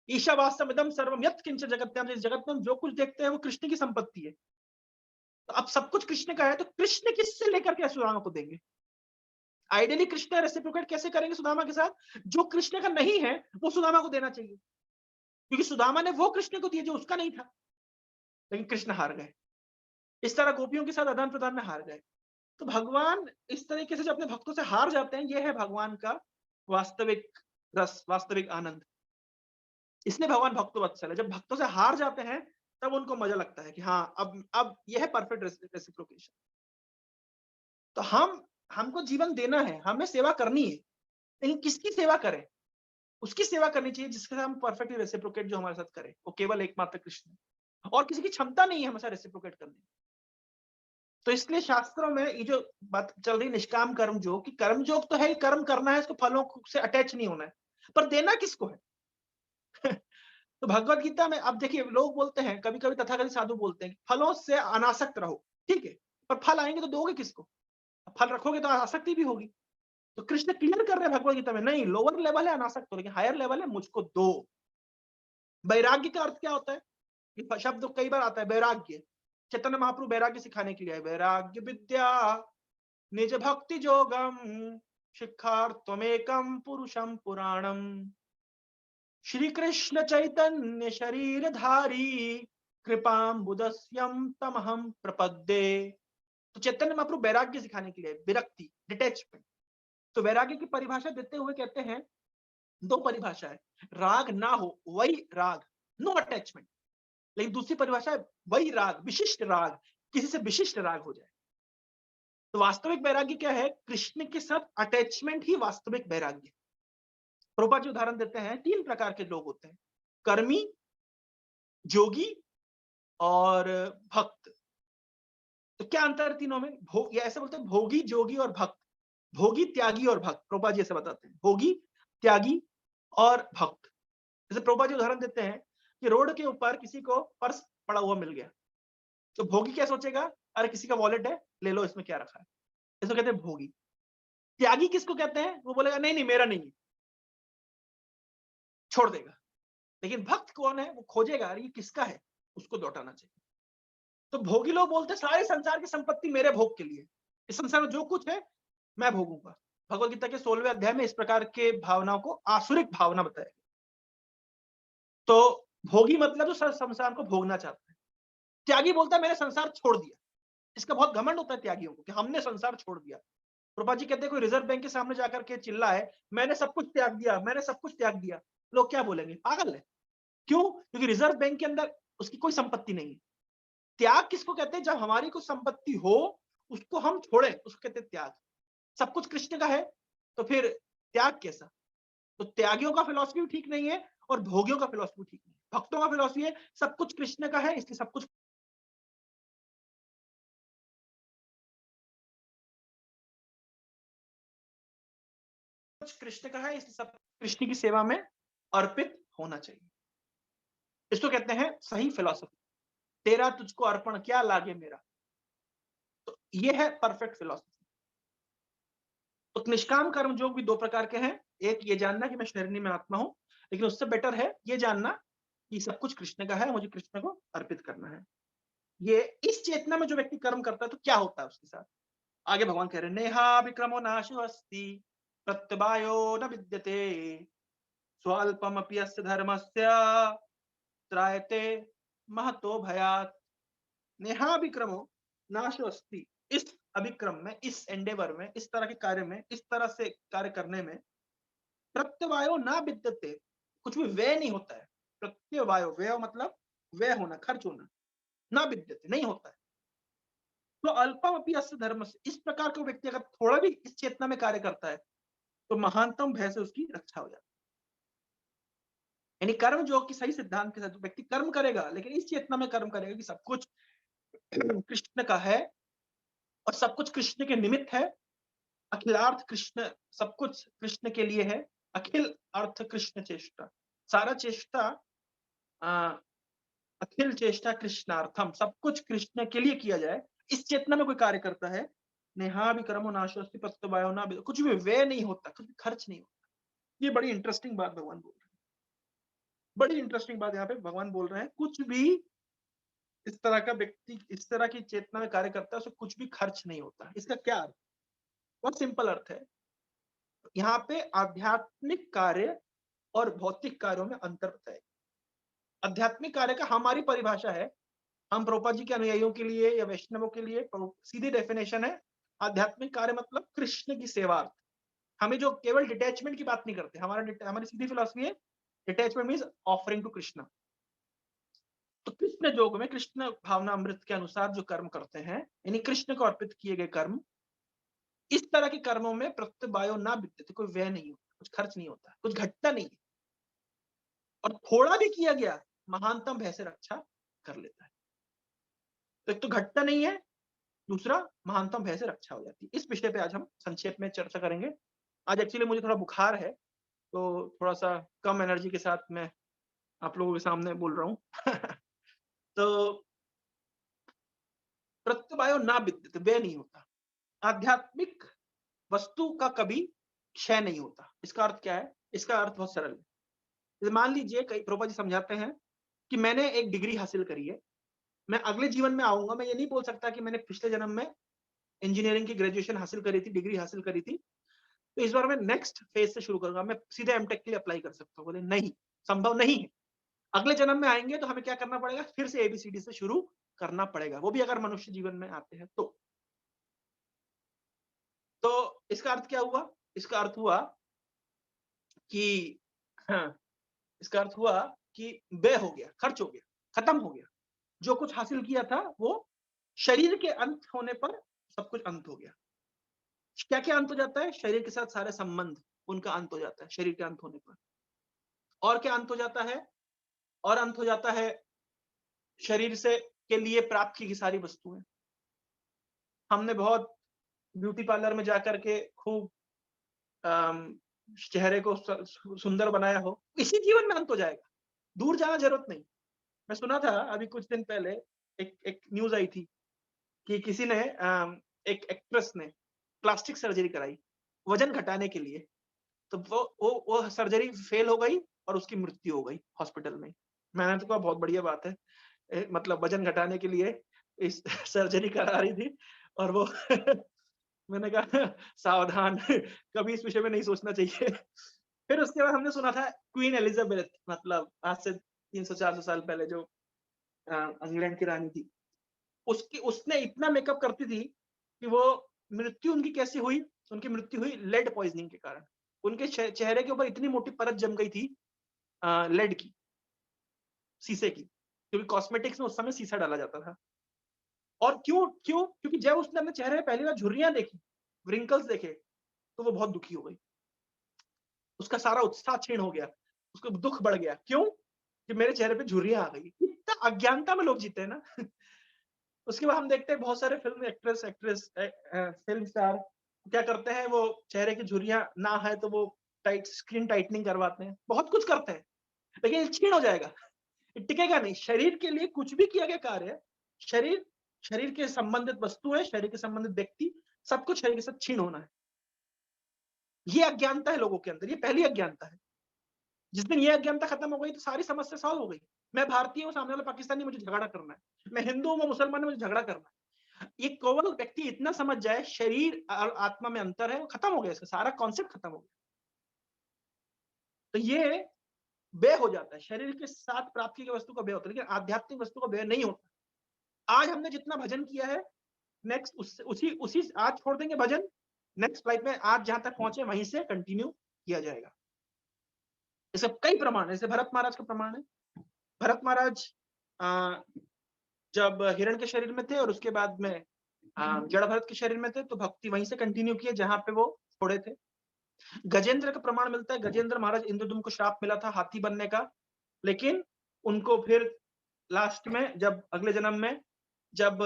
Speaker 1: ईशावास्यमिदं सर्वम यत् किंच जगत्याम, इस जगत में हम जो कुछ देखते हैं वो कृष्ण की संपत्ति है। तो अब सब कुछ कृष्ण का है, तो कृष्ण किससे लेकर के सुदामा को देंगे? आइडियली कृष्ण रेसिप्रोकेट कैसे करेंगे सुदामा के साथ? जो कृष्ण का नहीं है वो सुदामा को देना चाहिए, क्योंकि सुदामा ने वो कृष्ण को दिया जो उसका नहीं था। लेकिन कृष्ण हार गए। इस तरह गोपियों के साथ आदान प्रदान में हार गए। तो भगवान इस तरीके से जो अपने भक्तों से हार जाते हैं, ये है भगवान का वास्तविक रस, वास्तविक आनंद। इसलिए भगवान भक्त वत्सल है। जब भक्तों से हार जाते हैं तब उनको मजा लगता है कि हाँ, अब यह है परफेक्ट रेसिप्रोकेशन। तो हमको जीवन देना है, हमें सेवा करनी है, लेकिन किसकी सेवा करें? उसकी सेवा करनी चाहिए जिसके साथ हम परफेक्टली रेसिप्रोकेट जो हमारे साथ करे, वो केवल एकमात्र कृष्ण है, और किसी की क्षमता नहीं है हमेशा रेसिप्रोकेट करने की। तो इसलिए शास्त्रों में ये जो बात चल रही निष्काम कर्म योग, कि कर्म योग तो है, कर्म करना है, इसको फलों से अटैच नहीं होना है, पर देना किसको है? तो भगवत गीता में अब देखिए, लोग बोलते हैं, कभी कभी तथाकथित साधु बोलते हैं कि फलों से अनासक्त रहो, ठीक है, पर फल आएंगे तो दोगे किसको? फल रखोगे तो आसक्ति भी होगी। तो कृष्ण क्लियर कर रहे हैं भगवत गीता में, नहीं, लोअर लेवल है अनासक्त हो, लेकिन हायर लेवल है मुझको दो। वैराग्य का अर्थ क्या होता है? ये शब्द कई बार आता है, वैराग्य। चैतन्य महाप्रभु वैराग्य सिखाने के लिए आए, वैराग्य विद्या निज भक्ति जोगम शिक्षार्थमेकम पुरुषम पुराणम श्री कृष्ण चैतन्य शरीरधारी कृपाम्बुदस्यम तमहम प्रपद्ये। तो चैतन्य महाप्रभु वैराग्य सिखाने के लिए, विरक्ति, डिटैचमेंट। तो वैराग्य की परिभाषा देते हुए कहते हैं, दो परिभाषा है, राग ना हो वही राग, नो अटैचमेंट। लेकिन दूसरी परिभाषा है वही राग, विशिष्ट राग, किसी से विशिष्ट राग हो जाए। तो वास्तविक वैराग्य क्या है? कृष्ण के साथ अटैचमेंट ही वास्तविक वैराग्य। प्रभुपाद जी उदाहरण देते हैं, तीन प्रकार के लोग होते हैं, कर्मी, जोगी और भक्त। तो क्या अंतर है तीनों में? या ऐसे बोलते हैं, भोगी, जोगी और भक्त। भोगी, त्यागी और भक्त, प्रभुपाद जी ऐसे बताते हैं, भोगी, त्यागी और भक्त। जैसे प्रभुपाद जी उदाहरण देते हैं कि रोड के ऊपर किसी को पर्स पड़ा हुआ मिल गया, तो भोगी क्या सोचेगा? अरे किसी का वॉलेट है, ले लो, इसमें क्या रखा है। इसको कहते हैं भोगी। त्यागी किसको कहते हैं? वो बोलेगा नहीं नहीं, मेरा नहीं है, छोड़ देगा। लेकिन भक्त कौन है? वो खोजेगा, अरे ये किसका है, उसको लौटाना चाहिए। तो भोगी लोग बोलते हैं सारे संसार की संपत्ति मेरे भोग के लिए, इस संसार में जो कुछ है मैं भोगूंगा। भगवत गीता के 16वें अध्याय में इस प्रकार के भावनाओं को आसुरिक भावना बताया। तो भोगी मतलब जो संसार को भोगना चाहता है। त्यागी बोलता है मैंने संसार छोड़ दिया। इसका बहुत घमंड होता है त्यागियों को कि हमने संसार छोड़ दिया। प्रभुपाद जी कहते हैं, कोई रिजर्व बैंक के सामने जाकर के चिल्लाए मैंने सब कुछ त्याग दिया, मैंने सब कुछ त्याग दिया, लोग क्या बोलेंगे? पागल है। क्यों? क्योंकि रिजर्व बैंक के अंदर उसकी कोई संपत्ति नहीं है। त्याग किसको कहते हैं? जब हमारी कोई संपत्ति हो, उसको हम छोड़े, उसको कहते हैं त्याग। सब कुछ कृष्ण का है, तो फिर त्याग कैसा? तो त्यागियों का फिलॉसफी भी ठीक नहीं है और भोगियों का फिलॉसफी ठीक नहीं है। भक्तों का फिलॉसफी है सब कुछ कृष्ण का है, इसलिए सब कुछ कृष्ण का है, इसलिए सब कृष्ण की सेवा में अर्पित होना चाहिए। इसको कहते हैं सही फिलॉसफी। तेरा तुझको अर्पण क्या लागे मेरा, तो ये है परफेक्ट फिलॉसफी। तो निष्काम कर्म योग भी दो प्रकार के हैं। एक ये जानना कि मैं शरीर में आत्मा हूं, लेकिन उससे बेटर है ये जानना कि सब कुछ कृष्ण का है, मुझे कृष्ण को अर्पित करना है। ये इस चेतना में जो व्यक्ति कर्म करता है तो क्या होता है उसके साथ? आगे भगवान कह रहे हैं, नेहा विक्रमो नाशो अस्ति प्रत्यवायो न विद्यते स्वल्पमपि अस्य धर्मस्य त्रायते महतो भयात्। नेहा विक्रमो नाशो अस्ति, इस अभिक्रम में, इस एंडेवर में, इस तरह के कार्य में, इस तरह से कार्य करने में प्रत्यवायो ना विद्यते, कुछ भी व्यय नहीं होता है। प्रत्यवायो, व्यय मतलब व्यय होना, खर्च होना, ना विद्यते, नहीं होता है। तो अल्पम अपनी अस्य धर्म से, इस प्रकार का व्यक्ति अगर थोड़ा भी इस चेतना में कार्य करता है तो महानतम भय से उसकी रक्षा हो जाती है। यानी कर्म योग की सही सिद्धांत के साथ जो व्यक्ति कर्म करेगा, लेकिन इस चेतना में कर्म करेगा कि सब कुछ कृष्ण का है और सब कुछ कृष्ण के निमित्त है, अखिलार्थ कृष्ण, सब कुछ कृष्ण के लिए है, अखिल अर्थ कृष्ण चेष्टा, सारा चेष्टा, अखिल चेष्टा कृष्णार्थम, सब कुछ कृष्ण के लिए किया जाए, इस चेतना में कोई कार्य करता है, नेहा विक्रमो नाशोस्ति प्रत्यवायो ना, कुछ भी व्यय नहीं होता, कुछ भी खर्च नहीं होता। ये बड़ी इंटरेस्टिंग बात भगवान बोल रहे हैं। बड़ी इंटरेस्टिंग बात यहाँ पे भगवान बोल रहे हैं, कुछ भी इस तरह का व्यक्ति इस तरह की चेतना में कार्य करता है, उसे कुछ भी खर्च नहीं होता। इसका क्या अर्थ? बहुत सिंपल अर्थ है। यहाँ पे आध्यात्मिक कार्य और भौतिक कार्यों में अंतर बताया। आध्यात्मिक कार्य का हमारी परिभाषा है, हम प्रभुपाद जी के अनुयायियों के लिए या वैष्णवों के लिए सीधी डेफिनेशन है, आध्यात्मिक कार्य मतलब कृष्ण की सेवा। हमें जो केवल डिटैचमेंट की बात नहीं करते, हमारी सीधी फिलॉसफी है, detachment means offering to Krishna. तो कृष्ण योग में कृष्ण भावना अमृत के अनुसार जो कर्म करते हैं, यानी कृष्ण को अर्पित किए गए कर्म, इस तरह के कर्मों में प्रत्यवायो ना विद्यते, कोई व्यय नहीं होता, कुछ खर्च नहीं होता, कुछ घटता नहीं है, और थोड़ा भी किया गया महानतम भय से रक्षा कर लेता है। तो एक तो घटता नहीं है, दूसरा महानतम भय से रक्षा हो जाती है। इस विषय पे आज हम संक्षेप में चर्चा करेंगे। आज एक्चुअली मुझे थोड़ा बुखार है, तो थोड़ा सा कम एनर्जी के साथ मैं आप लोगों के सामने बोल रहा हूँ। तो प्रत्यवायो ना विद्यते, व्यय नहीं होता। आध्यात्मिक वस्तु का कभी क्षय नहीं होता। इसका अर्थ क्या है? इसका अर्थ बहुत सरल है। जैसे मान लीजिए, कई प्रभुपाद जी समझाते हैं कि मैंने एक डिग्री हासिल करी है, मैं अगले जीवन में आऊंगा, मैं ये नहीं बोल सकता कि मैंने पिछले जन्म में इंजीनियरिंग की ग्रेजुएशन हासिल करी थी, डिग्री हासिल करी थी, तो इस बार मैं नेक्स्ट फेज से शुरू करूंगा, मैं सीधे एमटेक के लिए अप्लाई कर सकता हूँ। बोले नहीं, संभव नहीं है। अगले जन्म में आएंगे तो हमें क्या करना पड़ेगा? फिर से एबीसीडी से शुरू करना पड़ेगा, वो भी अगर मनुष्य जीवन में आते हैं तो इसका अर्थ क्या हुआ? इसका अर्थ हुआ कि हाँ, इसका अर्थ हुआ कि व्यय हो गया, खर्च हो गया, खत्म हो गया। जो कुछ हासिल किया था वो शरीर के अंत होने पर सब कुछ अंत हो गया। क्या क्या अंत हो जाता है? शरीर के साथ सारे संबंध, उनका अंत हो जाता है शरीर के अंत होने पर। और क्या अंत हो जाता है? और अंत हो जाता है शरीर से के लिए प्राप्त की गई सारी वस्तुएं। हमने बहुत ब्यूटी पार्लर में जाकर के खूब चेहरे को सुंदर बनाया हो, इसी जीवन में अंत हो जाएगा, दूर जाना जरूरत नहीं। मैं सुना था अभी कुछ दिन पहले, एक एक न्यूज आई थी कि किसी ने एक एक्ट्रेस ने प्लास्टिक सर्जरी कराई वजन घटाने के लिए, तो वो सर्जरी फेल हो गई और उसकी मृत्यु हो गई हॉस्पिटल में। मैंने तो कहा बहुत बढ़िया बात है, मतलब वजन घटाने के लिए इस सर्जरी करा रही थी और वो मैंने कहा सावधान, कभी इस विषय में नहीं सोचना चाहिए। फिर उसके बाद हमने सुना था क्वीन एलिजाबेथ, मतलब आज से 300-400 साल पहले, जो इंग्लैंड की रानी थी, उसकी उसने इतना मेकअप करती थी कि वो मृत्यु उनकी कैसी हुई? उनकी मृत्यु हुई लेड पॉइजनिंग के कारण। उनके चेहरे के ऊपर इतनी मोटी परत जम गई थी लेड की, शीशे की, क्योंकि कॉस्मेटिक्स में उस समय शीशा डाला जाता था। और क्यों क्यों क्योंकि जब उसने अपने चेहरे में पहली बार झुर्रियां देखी, व्रिंकल्स देखे, तो वो बहुत दुखी हो गई। उसका सारा उत्साह क्षीण हो गया, उसको दुख बढ़ गया। क्यों? कि मेरे चेहरे पे झुर्रियां आ गई। इतना अज्ञानता में लोग जीते हैं ना। उसके बाद हम देखते हैं बहुत सारे film actress actress film star क्या करते हैं, वो चेहरे की झुर्रियां ना है तो वो टाइट स्किन टाइटनिंग करवाते हैं, बहुत कुछ करते हैं, लेकिन ये क्षीण हो जाएगा, ये टिकेगा नहीं। शरीर के लिए कुछ भी किया गया कार्य, शरीर शरीर के संबंधित वस्तु है, शरीर के संबंधित व्यक्ति, सब कुछ शरीर के साथ क्षीण होना है। ये अज्ञानता है लोगों के अंदर, ये पहली अज्ञानता है। जिस दिन ये अज्ञानता खत्म हो गई तो सारी समस्या सॉल्व हो गई। मैं भारतीय हूँ, सामने वाला पाकिस्तानी, मुझे झगड़ा करना है। मैं हिंदू हूँ, मैं मुसलमान हूँ, मुझे झगड़ा करना है। ये केवल व्यक्ति इतना समझ जाए शरीर और आत्मा में अंतर है, वो खत्म हो गया, इसका सारा कॉन्सेप्ट खत्म हो गया। तो ये व्यय हो जाता है, शरीर के साथ प्राप्त की गई वस्तु का व्यय होता है, लेकिन आध्यात्मिक वस्तु का व्यय नहीं होता। आज हमने जितना भजन किया है, नेक्स्ट उसी उसी आज छोड़ देंगे भजन, नेक्स्ट लाइफ में आज जहां तक पहुंचे वहीं से कंटिन्यू किया जाएगा। इसके कई प्रमाण है, जैसे भरत महाराज का प्रमाण है। भरत महाराज जब हिरण के शरीर में थे और उसके बाद में जड़ भरत के शरीर में थे, तो भक्ति वहीं से कंटिन्यू किए जहां पे वो छोड़े थे। गजेंद्र का प्रमाण मिलता है, गजेंद्र महाराज, इंद्रदुम्न को श्राप मिला था हाथी बनने का, लेकिन उनको फिर लास्ट में जब अगले जन्म में जब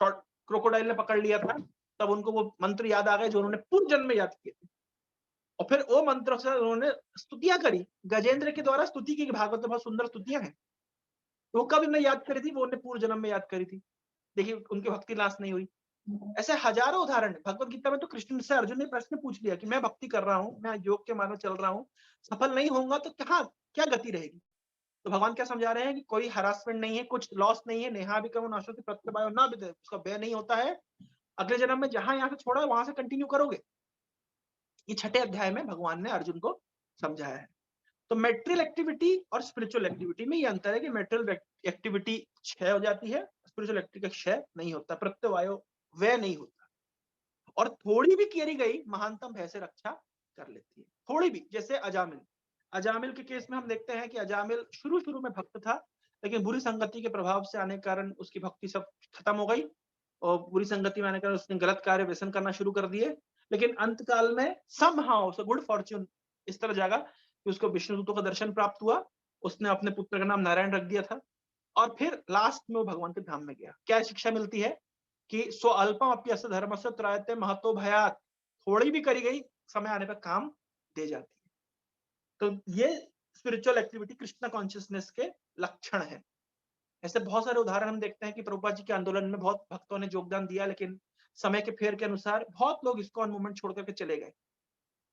Speaker 1: क्रोकोडाइल ने पकड़ लिया था, तब उनको वो मंत्र याद आ गए जो उन्होंने पूर्व जन्म में याद किए थे, और फिर वो मंत्र से उन्होंने स्तुतियां करी। गजेंद्र के द्वारा स्तुति की, भागवत में बहुत सुंदर स्तुतियां हैं, तो वो कब उन्हें याद करी थी? वो उन्हें पूर्व जन्म में याद करी थी। देखिए उनकी भक्ति नाश नहीं हुई। ऐसे हजारों उदाहरण है। भगवत गीता में तो कृष्ण से अर्जुन ने प्रश्न पूछ लिया कि मैं भक्ति कर रहा हूँ, मैं योग के मार्ग में चल रहा हूँ, सफल नहीं होऊंगा तो कहाँ क्या गति रहेगी। तो भगवान क्या समझा रहे हैं कि कोई हरासमेंट नहीं है, कुछ लॉस नहीं है। नेहा विक्रम नाशोति प्रत्यवायो न विद्यते, उसका व्यय नहीं होता है। अगले जन्म में जहां यहाँ से छोड़ा है वहां से कंटिन्यू करोगे। ये छठे अध्याय में भगवान ने अर्जुन को समझाया है। तो मेटेरियल एक्टिविटी और स्पिरिचुअल एक्टिविटी में ये अंतर है कि मेटेरियल एक्टिविटी क्षय हो जाती है, स्पिरिचुअल एक्टिविटी का क्षय नहीं होता, प्रत्यवायो व्यय नहीं होता। और थोड़ी भी करी गई महानतम भय से रक्षा कर लेती है। थोड़ी भी, जैसे अजामिल। अजामिल के केस में हम देखते हैं कि अजामिल शुरू शुरू में भक्त था, लेकिन बुरी संगति के प्रभाव से आने के कारण उसकी भक्ति सब खत्म हो गई और बुरी संगति में आने के कारण उसने गलत कार्य व्यसन करना शुरू कर दिए। लेकिन अंत काल में समहाउ गुड फॉर्च्यून इस तरह जागा कि उसको विष्णु दूतों का दर्शन प्राप्त हुआ। उसने अपने पुत्र का नाम नारायण रख दिया था और फिर लास्ट में वो भगवान के धाम में गया। क्या शिक्षा मिलती है कि स्व अल्पम अप्यस्य धर्मस्य त्रायते महतो भयात, थोड़ी भी करी गई समय आने पर काम दे जाती है। तो ये स्पिरिचुअल एक्टिविटी कृष्ण कॉन्शियसनेस के लक्षण है। ऐसे बहुत सारे उदाहरण हम देखते हैं कि प्रभुपाद जी के आंदोलन में बहुत भक्तों ने योगदान दिया, लेकिन समय के फेर के अनुसार बहुत लोग इस्कॉन मूवमेंट छोड़ करके चले गए।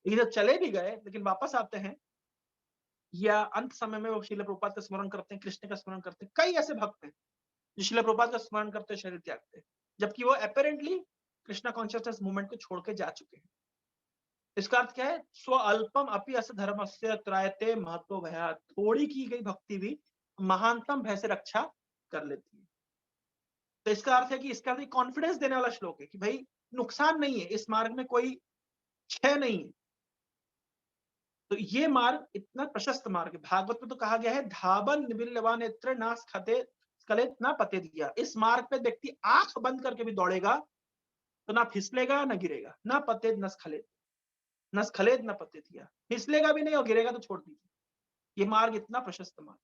Speaker 1: लेकिन जब चले भी गए लेकिन वापस आते हैं या अंत समय में वो श्रील प्रभुपाद का स्मरण करते हैं, कृष्ण का स्मरण करते हैं। कई ऐसे भक्त हैं जो श्रील प्रभुपाद का स्मरण करते हैं, शरीर त्यागते हैं, जबकि वो अपेरेंटली कृष्णा कॉन्शियसनेस मूवमेंट को छोड़ के जा चुके हैं। इसका अर्थ क्या है? स्व अल्पम अपि अस धर्मस्य त्रायते महतो भयात्, थोड़ी की गई भक्ति भी महानतम भय से रक्षा कर लेती है। तो इसका अर्थ है कि इसका अर्थ कॉन्फिडेंस देने वाला श्लोक है कि भाई नुकसान नहीं है, इस मार्ग में कोई क्षय नहीं है। तो ये मार्ग इतना प्रशस्त मार्ग है। भागवत में तो कहा गया है धावन निबिल्लवा नेत्र ना स्खते स्खलित ना पते दिया। इस मार्ग पे व्यक्ति आंख बंद करके भी दौड़ेगा तो ना फिसलेगा ना गिरेगा, ना पते न स्खलित, न स्खलित न पते दिया, फिसलेगा भी नहीं और गिरेगा तो छोड़ दीजिए। ये मार्ग इतना प्रशस्त मार्ग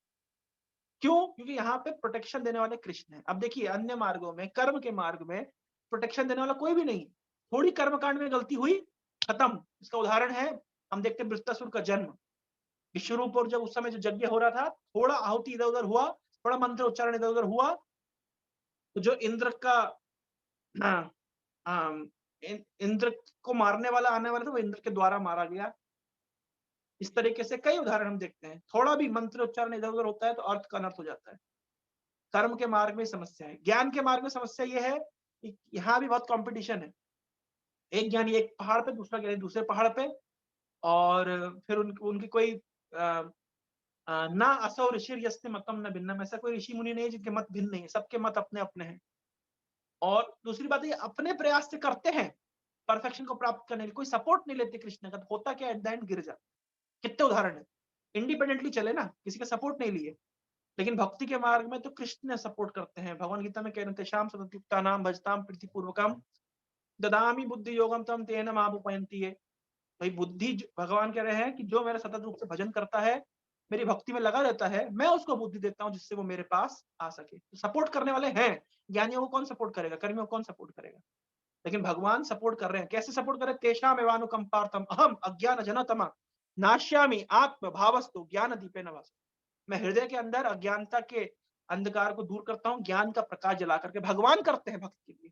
Speaker 1: क्यों? क्योंकि यहाँ पे प्रोटेक्शन देने वाले कृष्ण है। अब देखिए अन्य मार्गों में, कर्म के मार्ग में प्रोटेक्शन देने वाला कोई भी नहीं। थोड़ी कर्मकांड में गलती हुई, खत्म। इसका उदाहरण है, हम देखते हैं वृत्तासुर का जन्म। विश्वरूप और जब उस समय जो यज्ञ हो रहा था, थोड़ा आहुति इधर उधर हुआ, थोड़ा मंत्र उच्चारण इधर उधर हुआ, तो जो इंद्र का इंद्र को मारने वाला आने वाला था, वो इंद्र के द्वारा मारा गया। इस तरीके से कई उदाहरण हम देखते हैं। थोड़ा भी मंत्र उच्चारण इधर उधर होता है तो अर्थ का अनर्थ हो जाता है। कर्म के मार्ग में समस्या है। ज्ञान के मार्ग में समस्या यह है कि यहाँ भी बहुत कंपटीशन है। एक ज्ञानी एक पहाड़ पे, दूसरा ज्ञानी दूसरे पहाड़ पे, और फिर उनकी कोई ना असौ ऋषि यस्ते मतम न भिन्नम, ऐसा कोई ऋषि मुनि नहीं जिनके मत भिन्न नहीं है, सबके मत अपने अपने हैं। और दूसरी बात ये अपने प्रयास से करते हैं परफेक्शन को प्राप्त करने के लिए, कोई सपोर्ट नहीं लेते कृष्ण का, तो होता क्या, एट द एंड गिर जाते। कितने उदाहरण है, इंडिपेंडेंटली चले ना, किसी का सपोर्ट नहीं लिए। लेकिन भक्ति के मार्ग में तो कृष्ण ने सपोर्ट करते हैं। भगवान गीता में कह रहे थे शाम सतयुक्ता नाम भजताम प्रीतिपूर्वकम ददामी बुद्धि योगम तम तेन मामुपयंती है। भाई बुद्धि, भगवान कह रहे हैं कि जो मेरा सतत रूप से भजन करता है, मेरी भक्ति में लगा रहता है, मैं उसको बुद्धि देता हूँ जिससे वो मेरे पास आ सके। तो सपोर्ट करने वाले हैं। ज्ञानियों को कौन सपोर्ट करेगा? कर्मियों को कौन सपोर्ट करेगा? लेकिन भगवान सपोर्ट कर रहे हैं। कैसे सपोर्ट कर रहे हैं? तेषाम एवानुकंपार्थम अहम अज्ञान जनतमा नाश्यामि आत्म भावस्तु ज्ञान दीपे नवास। मैं हृदय के अंदर अज्ञानता के अंधकार को दूर करता हूँ, ज्ञान का प्रकाश जला करके। भगवान करते हैं भक्त के लिए,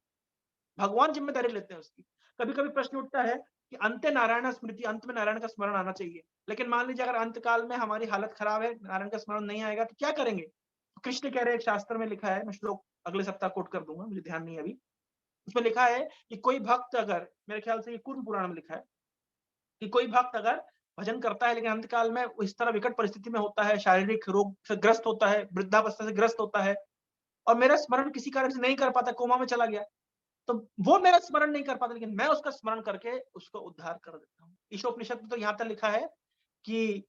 Speaker 1: भगवान जिम्मेदारी लेते हैं उसकी। कभी कभी प्रश्न उठता है कि अंत नारायण स्मृति, अंत में नारायण का स्मरण आना चाहिए। लेकिन मान लीजिए अगर अंत काल में हमारी हालत खराब है, नारायण का स्मरण नहीं आएगा तो क्या करेंगे? तो कृष्ण कह रहे हैं, शास्त्र में लिखा है, मैं श्लोक अगले सप्ताह कोट कर दूंगा, मुझे ध्यान नहीं है अभी। उसमें लिखा है कि कोई भक्त अगर, मेरे ख्याल से ये कुर्म पुराण में लिखा है, कि कोई भक्त अगर भजन करता है लेकिन अंतकाल में इस तरह विकट परिस्थिति में होता है, शारीरिक रोग से ग्रस्त होता है, वृद्धावस्था से ग्रस्त होता है, और मेरा स्मरण किसी कारण से नहीं कर पाता, कोमा में चला गया, तो वो मेरा स्मरण नहीं कर पाता, लेकिन मैं उसका स्मरण करके उसको उद्धार कर देता हूँ। ईशोपनिषद में तो यहाँ तक लिखा है कि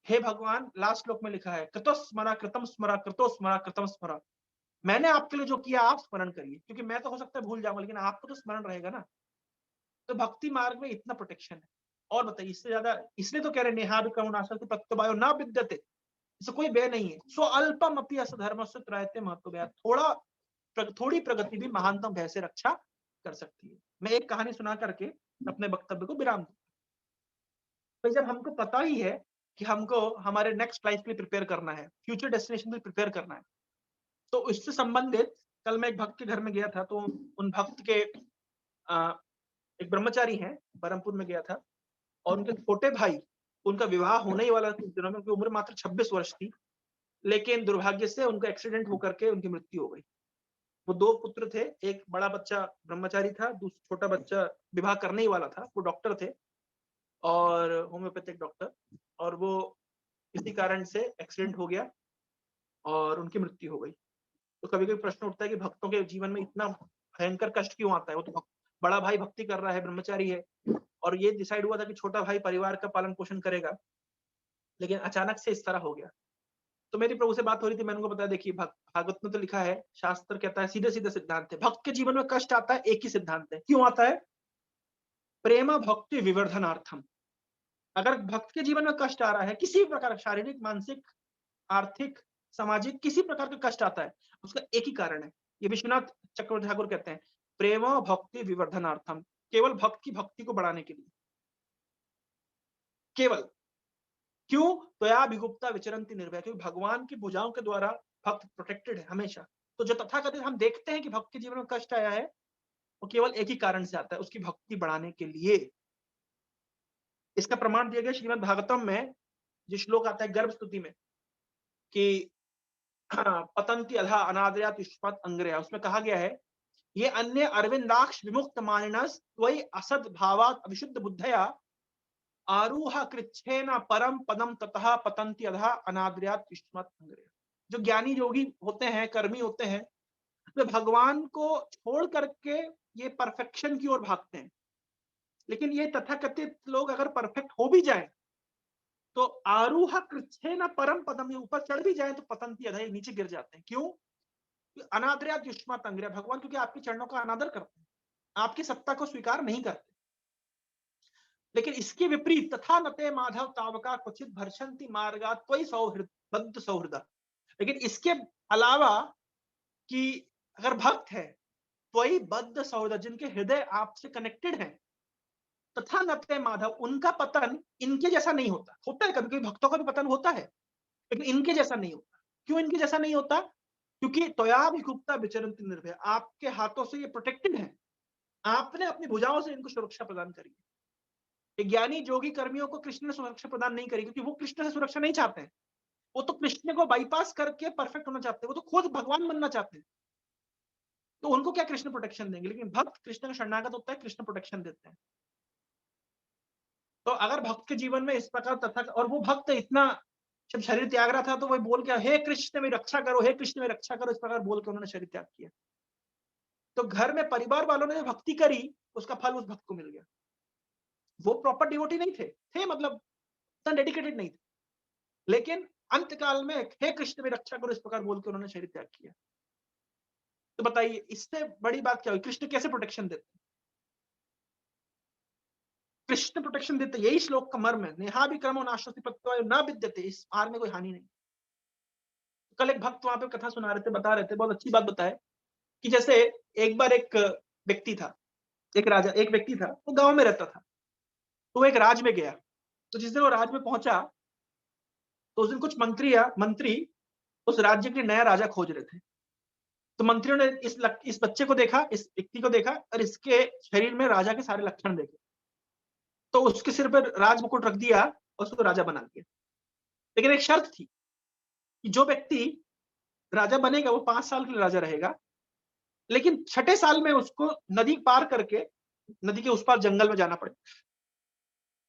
Speaker 1: हे भगवान, लास्ट श्लोक में लिखा है कृतो स्मरा कृतम स्मरा कृतो स्मरा कृतम स्मरा, मैंने आपके लिए जो किया आप स्मरण करिए, क्योंकि मैं तो हो सकता है भूल जाऊंगा लेकिन आपको तो स्मरण रहेगा ना। तो भक्ति मार्ग में इतना प्रोटेक्शन है। और बताइए इससे ज्यादा, इसलिए तो कह रहे नेहा करुणाशक्ति प्रत्यवायो ना विद्यते, इससे कोई व्यय नहीं है। सो अल्पम अपि अस धर्मस्य त्रायते महतो व्यय, थोड़ी प्रगति भी महानतम भय से रक्षा कर सकती है। मैं एक कहानी सुना करके अपने वक्तव्य को विराम दूं। तो जब हमको पता ही है कि हमको हमारे नेक्स्ट लाइफ के लिए प्रिपेयर करना है, फ्यूचर डेस्टिनेशन के लिए प्रिपेयर करना है, तो इससे संबंधित कल मैं एक भक्त के घर में गया था, तो उन भक्त के एक ब्रह्मचारी हैं, बरहमपुर में गया था, और उनके छोटे भाई, उनका विवाह होने ही वाला था कुछ दिनों में, उनकी उम्र मात्र 26 वर्ष थी, लेकिन दुर्भाग्य से उनका एक्सीडेंट होकर के उनकी मृत्यु हो गई। वो 2 पुत्र थे, एक बड़ा बच्चा ब्रह्मचारी था, छोटा बच्चा विवाह करने ही वाला था, वो डॉक्टर थे और होम्योपैथिक डॉक्टर, और वो किसी कारण से एक्सीडेंट हो गया और उनकी मृत्यु हो गई। तो कभी-कभी प्रश्न उठता है कि भक्तों के जीवन में इतना भयंकर कष्ट क्यों आता है? वो तो बड़ा भाई भक्ति कर रहा है, ब्रह्मचारी है, और ये डिसाइड हुआ था कि छोटा भाई परिवार का पालन-पोषण करेगा, लेकिन अचानक से इस तरह हो गया। तो मेरी प्रभु से बात हो रही थी, मैंने उनको बताया, देखिए भागवत में तो लिखा है, शास्त्र कहता है, सीधे-सीधे सिद्धांत है, भक्त के जीवन में कष्ट आता है, एक ही सिद्धांत है। क्यों आता है? प्रेम भक्ति विवर्धनार्थम। अगर भक्त के जीवन में कष्ट आ रहा है, किसी भी प्रकार, शारीरिक, मानसिक, आर्थिक, सामाजिक, किसी प्रकार का कष्ट आता है, उसका एक ही कारण है। ये विश्वनाथ चक्रवर्ती ठाकुर कहते हैं, प्रेम भक्ति विवर्धनार्थम, केवल भक्त की भक्ति को बढ़ाने के लिए, केवल। क्यों? त्वया विगुप्ता विचरन्ति निर्भय, क्योंकि भगवान की भुजाओं के द्वारा भक्त प्रोटेक्टेड है हमेशा। तो जो तथाकथित हम देखते हैं कि भक्त के जीवन में कष्ट आया है, वो केवल एक ही कारण से आता है, उसकी भक्ति बढ़ाने के लिए। इसका प्रमाण दिया गया श्रीमद् भागवतम में, जो श्लोक आता है गर्भ स्तुति में, कि पतंती अधा अनादरया युष्मत् अंग्रया, उसमें कहा गया है, ये अन्य अरविंदाक्ष विमुक्त मानिनस त्वयि असद भावात अविशुद्ध बुद्धया आरूहा कृच्छेन परम पदम ततः पतंती अधा अनादरयात युष्मत् अंग्रया। जो ज्ञानी योगी होते हैं, कर्मी होते हैं, तो भगवान को छोड़ करके ये परफेक्शन की ओर भागते हैं। लेकिन ये तथाकथित लोग अगर परफेक्ट हो भी जाए, तो आरूहा कृच्छेन परम पदम, ये ऊपर चढ़ भी जाए तो पतंती अधा, नीचे गिर जाते हैं। क्यों? अनादरयात युष्मत् अंग्रया, भगवान क्योंकि आपके चरणों का अनादर करते हैं, आपकी सत्ता को स्वीकार नहीं करते। लेकिन इसके विपरीत, तथा नते माधव तावका क्वचित भर्षन्ति मार्गा त्वयि सौहृद बद्ध सौहृदा। लेकिन इसके अलावा, कि अगर भक्त है, त्वयि बद्ध सौहृदा, जिनके हृदय आपसे कनेक्टेड है, तथा नते माधव, उनका पतन इनके जैसा नहीं होता। होता है कभी कभी भक्तों का भी पतन होता है, लेकिन इनके जैसा नहीं होता। क्यों इनके जैसा नहीं होता? क्योंकि त्वया विगुप्ता विचरन्ति निर्भय, आपके हाथों से ये प्रोटेक्टेड है, आपने अपनी भुजाओं से इनको सुरक्षा प्रदान करी है। ज्ञानी जोगी कर्मियों को कृष्ण ने सुरक्षा प्रदान नहीं करी, क्योंकि वो कृष्ण से सुरक्षा नहीं चाहते हैं। वो तो कृष्ण को बाईपास करके परफेक्ट होना चाहते हैं, वो तो खुद भगवान बनना चाहते हैं। तो उनको क्या कृष्ण प्रोटेक्शन देंगे? लेकिन भक्त कृष्ण का शरणागत होता है, कृष्ण प्रोटेक्शन देते हैं। तो अगर भक्त के जीवन में इस प्रकार तथा, और वो भक्त इतना, जब शरीर त्याग रहा था तो वो बोल के, हे कृष्ण मेरी रक्षा करो, हे कृष्ण मेरी रक्षा करो, इस प्रकार बोल के उन्होंने शरीर त्याग किया। तो घर में परिवार वालों ने जो भक्ति करी, उसका फल उस भक्त को मिल गया। वो प्रॉपर डिवोटी नहीं थे मतलब इतना डेडिकेटेड नहीं थे, लेकिन अंतकाल में हे कृष्ण मेरी रक्षा करो, इस प्रकार बोल के उन्होंने शरीर त्याग किया। तो बताइए, इससे बड़ी बात क्या हुई? कृष्ण कैसे प्रोटेक्शन देते? कृष्ण प्रोटेक्शन देते, यही श्लोक का मर्म है। नेहा विक्रमो नाशोस्ति प्रत्ययो न विद्यते, इस पार में कोई हानि नहीं। कल एक भक्त वहां पे कथा सुना रहे थे, बता रहे थे, बहुत अच्छी बात बताए, कि जैसे एक बार एक व्यक्ति था, एक राजा, एक व्यक्ति था, वो गांव में रहता था, तो वो एक राज में गया। तो जिस दिन वो राज में पहुंचा, तो उस दिन कुछ मंत्री उस राज्य के लिए नया राजा खोज रहे थे। तो मंत्रियों ने इस बच्चे को देखा, इस व्यक्ति को देखा, और इसके शरीर में राजा के सारे लक्षण देखे, तो उसके सिर पर राज मुकुट रख दिया और उसको राजा बना दिया। लेकिन एक शर्त थी कि जो व्यक्ति राजा बनेगा वो 5 साल के लिए राजा रहेगा, लेकिन छठे साल में उसको नदी पार करके, नदी के उस पार जंगल में जाना पड़ेगा,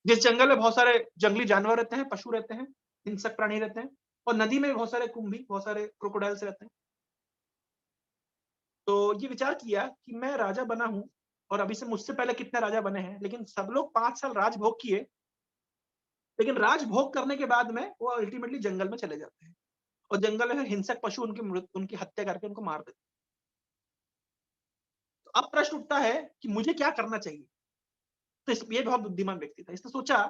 Speaker 1: जिस जंगल में बहुत सारे जंगली जानवर रहते हैं, पशु रहते हैं, हिंसक प्राणी रहते हैं, और नदी में बहुत सारे कुंभी, बहुत सारे क्रोकोडाइल्स रहते हैं। तो ये विचार किया कि मैं राजा बना हूं, और अभी से मुझसे पहले कितने राजा बने हैं, लेकिन सब लोग 5 साल राजभोग किए, लेकिन राजभोग करने के बाद में वो अल्टीमेटली जंगल में चले जाते हैं, और जंगल में हिंसक पशु उनकी हत्या करके उनको मार देते हैं। तो अब प्रश्न उठता है कि मुझे क्या करना चाहिए? तो ये बहुत बुद्धिमान व्यक्ति था, इसने सोचा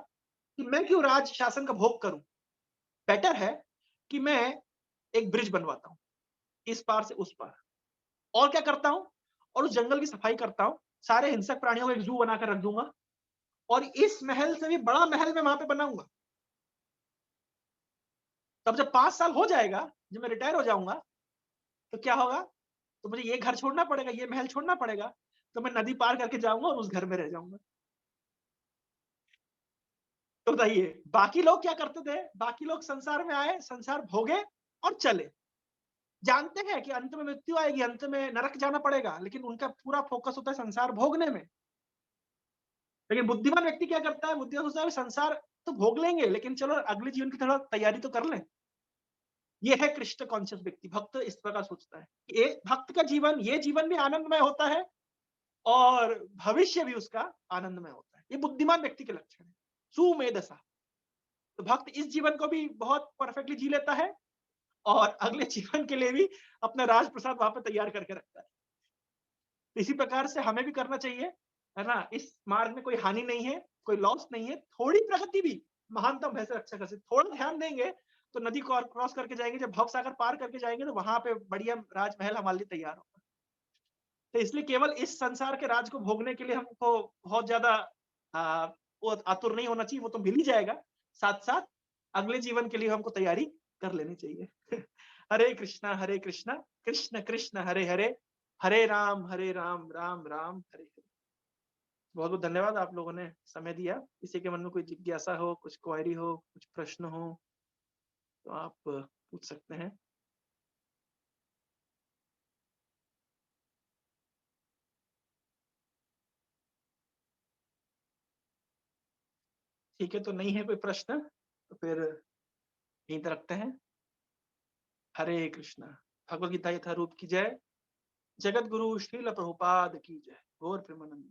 Speaker 1: कि मैं क्यों राज शासन का भोग करूं, बेटर है कि मैं एक ब्रिज बनवाता हूं, इस पार से उस पार, और क्या करता हूं, और उस जंगल की सफाई करता हूं, सारे हिंसक प्राणियों को एक जू बनाकर रख दूंगा, और इस महल से भी बड़ा महल मैं वहां पे बनाऊंगा। तब जब 5 साल हो जाएगा, जब मैं रिटायर हो जाऊंगा, तो क्या होगा? तो मुझे ये घर छोड़ना पड़ेगा, ये महल छोड़ना पड़ेगा, तो मैं नदी पार करके जाऊँगा और उस घर में रह जाऊँगा। तो बताइए, बाकी लोग क्या करते थे? बाकी लोग संसार में आए, संसार भोगे और चले। जानते हैं कि अंत में मृत्यु आएगी, अंत में नरक जाना पड़ेगा, लेकिन उनका पूरा फोकस होता है संसार भोगने में। लेकिन बुद्धिमान व्यक्ति क्या करता है? बुद्धिमान सोचता है संसार तो भोग लेंगे, लेकिन चलो अगले जीवन की थोड़ा तैयारी तो कर लें। ये है कृष्ण कॉन्शियस व्यक्ति, भक्त इस प्रकार सोचता है कि एक भक्त का जीवन, ये जीवन भी आनंदमय होता है और भविष्य भी उसका आनंदमय होता है। ये बुद्धिमान व्यक्ति के लक्षण है, सुमेधसा। तो भक्त इस जीवन को भी बहुत परफेक्टली जी लेता है और अगले जीवन के लिए भी अपना राजप्रसाद वहां पर तैयार करके रखता है। तो इसी प्रकार से हमें भी करना चाहिए, है ना? इस मार्ग में कोई हानि नहीं है, कोई लॉस नहीं है, थोड़ी प्रगति भी महानतम भय से रक्षा कर सकती। थोड़ा ध्यान देंगे तो नदी को क्रॉस करके जाएंगे, जब भवसागर पार करके जाएंगे तो वहां पे बढ़िया राजमहल हमारे लिए तैयार होगा। तो इसलिए केवल इस संसार के राज को भोगने के लिए हमको बहुत ज्यादा आ, वो आतुर नहीं होना चाहिए, वो तो मिल ही जाएगा। साथ साथ अगले जीवन के लिए हमको तैयारी कर लेनी चाहिए। हरे कृष्णा कृष्ण कृष्ण हरे हरे, हरे राम राम राम हरे हरे। बहुत बहुत धन्यवाद, आप लोगों ने समय दिया। किसी के मन में कोई जिज्ञासा हो, कुछ क्वेरी हो, कुछ प्रश्न हो, तो आप पूछ सकते हैं। ठीक है, तो नहीं है कोई प्रश्न तो फिर यहीं तक रखते हैं। हरे कृष्णा। भगवद गीता यथारूप की जय। जगत गुरु श्रील प्रभुपाद की जय। गौर प्रेमानंद।